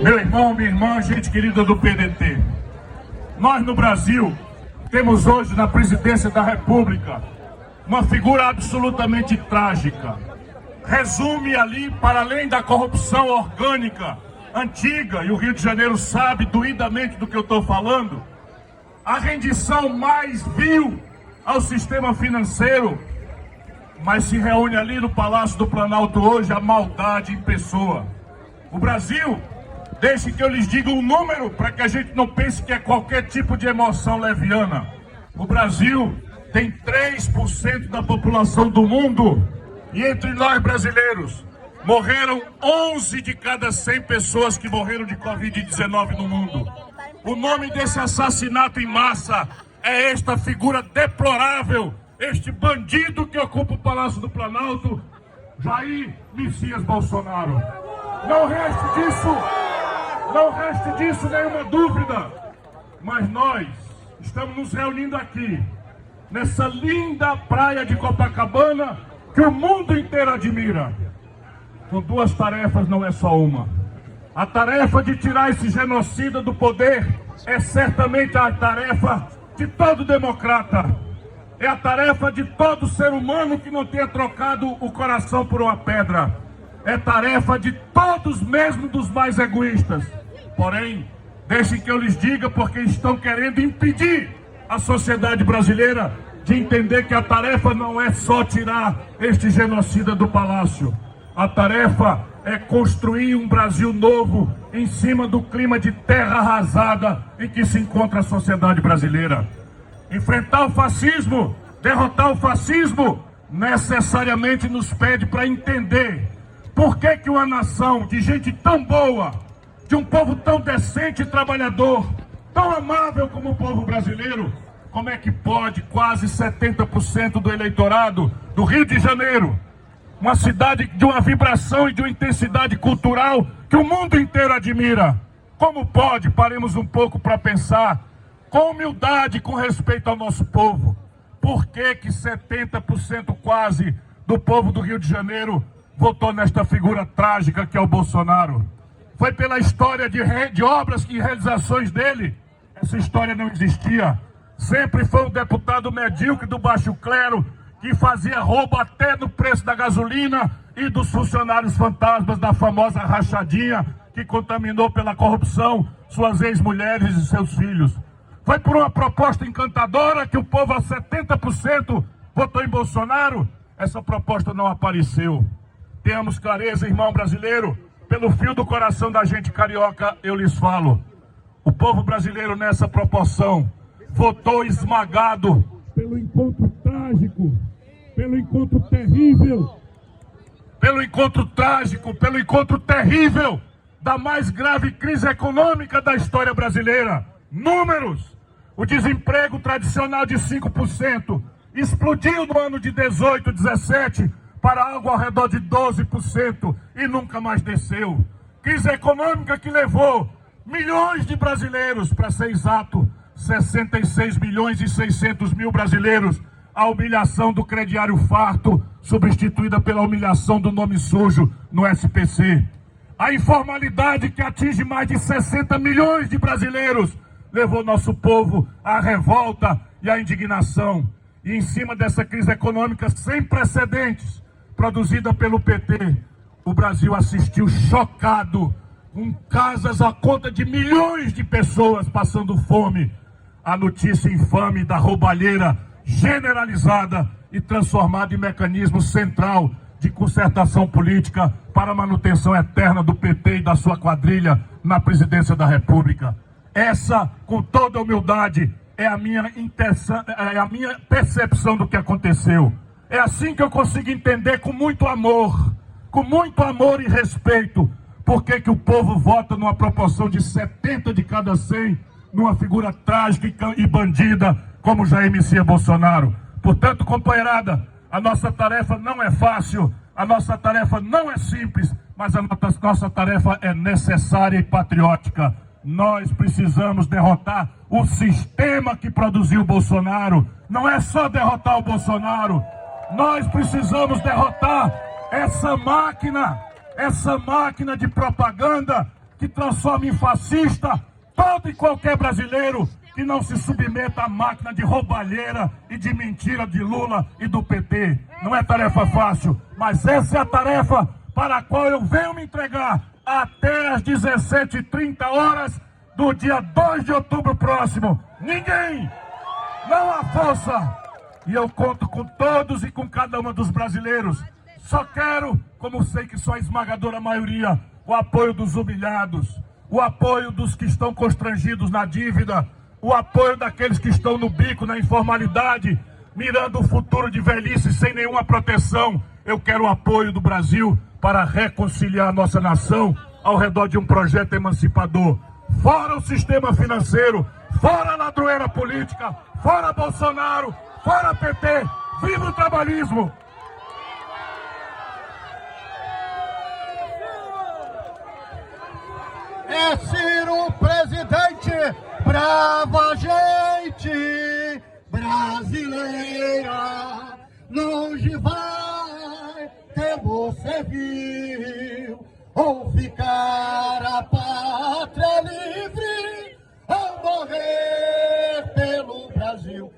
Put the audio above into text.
Meu irmão, minha irmã, gente querida do PDT, nós no Brasil temos hoje na presidência da República uma figura absolutamente trágica. Resume ali, para além da corrupção orgânica, antiga, e o Rio de Janeiro sabe doidamente do que eu estou falando, a rendição mais vil ao sistema financeiro, mas se reúne ali no Palácio do Planalto hoje a maldade em pessoa. O Brasil, deixe que eu lhes diga um número para que a gente não pense que é qualquer tipo de emoção leviana. O Brasil tem 3% da população do mundo e entre nós brasileiros morreram 11 de cada 100 pessoas que morreram de Covid-19 no mundo. O nome desse assassinato em massa é esta figura deplorável, este bandido que ocupa o Palácio do Planalto, Jair Messias Bolsonaro. Não reste disso nenhuma dúvida, mas nós estamos nos reunindo aqui, nessa linda praia de Copacabana, que o mundo inteiro admira, com duas tarefas, não é só uma. A tarefa de tirar esse genocida do poder é certamente a tarefa de todo democrata. É a tarefa de todo ser humano que não tenha trocado o coração por uma pedra. É tarefa de todos, mesmo dos mais egoístas. Porém, deixem que eu lhes diga, porque estão querendo impedir a sociedade brasileira de entender que a tarefa não é só tirar este genocida do palácio. A tarefa é construir um Brasil novo em cima do clima de terra arrasada em que se encontra a sociedade brasileira. Enfrentar o fascismo, derrotar o fascismo, necessariamente nos pede para entender por que uma nação de gente tão boa, de um povo tão decente e trabalhador, tão amável como o povo brasileiro, como é que pode quase 70% do eleitorado do Rio de Janeiro, uma cidade de uma vibração e de uma intensidade cultural que o mundo inteiro admira, como pode, paremos um pouco para pensar, com humildade, com respeito ao nosso povo, por que 70% quase do povo do Rio de Janeiro votou nesta figura trágica que é o Bolsonaro? Foi pela história de obras e realizações dele? Essa história não existia. Sempre foi um deputado medíocre do baixo clero que fazia roubo até no preço da gasolina e dos funcionários fantasmas da famosa rachadinha que contaminou pela corrupção suas ex-mulheres e seus filhos. Foi por uma proposta encantadora que o povo a 70% votou em Bolsonaro? Essa proposta não apareceu. Tenhamos clareza, irmão brasileiro, pelo fio do coração da gente carioca eu lhes falo. O povo brasileiro nessa proporção votou esmagado pelo encontro trágico, pelo encontro terrível, pelo encontro terrível da mais grave crise econômica da história brasileira. Números: o desemprego tradicional de 5% explodiu no ano de 18, 17 para algo ao redor de 12% e nunca mais desceu. Crise econômica que levou milhões de brasileiros, para ser exato, 66 milhões e 600 mil brasileiros, a humilhação do crediário farto, substituída pela humilhação do nome sujo no SPC. A informalidade que atinge mais de 60 milhões de brasileiros levou nosso povo à revolta e à indignação. E em cima dessa crise econômica sem precedentes, produzida pelo PT, o Brasil assistiu chocado, com casas à conta de milhões de pessoas passando fome, a notícia infame da roubalheira generalizada e transformada em mecanismo central de concertação política para a manutenção eterna do PT e da sua quadrilha na presidência da República. Essa, com toda humildade, é a minha percepção do que aconteceu. É assim que eu consigo entender com muito amor e respeito, por que o povo vota numa proporção de 70 de cada 100 numa figura trágica e bandida como Jair Messias Bolsonaro. Portanto, companheirada, a nossa tarefa não é fácil, a nossa tarefa não é simples, mas a nossa tarefa é necessária e patriótica. Nós precisamos derrotar o sistema que produziu o Bolsonaro. Não é só derrotar o Bolsonaro, nós precisamos derrotar essa máquina de propaganda que transforme em fascista todo e qualquer brasileiro que não se submeta à máquina de roubalheira e de mentira de Lula e do PT. Não é tarefa fácil, mas essa é a tarefa para a qual eu venho me entregar até às 17h30 do dia 2 de outubro próximo. Ninguém, não há força. E eu conto com todos e com cada um dos brasileiros. Só quero, como sei que sou a esmagadora maioria, o apoio dos humilhados, o apoio dos que estão constrangidos na dívida, o apoio daqueles que estão no bico, na informalidade, mirando o futuro de velhice sem nenhuma proteção. Eu quero o apoio do Brasil para reconciliar a nossa nação ao redor de um projeto emancipador. Fora o sistema financeiro, fora a ladroeira política, fora Bolsonaro, fora PT, viva o trabalhismo! É Ciro presidente, brava gente brasileira, longe vai, temo servil, ou ficar a pátria livre, ou morrer pelo Brasil.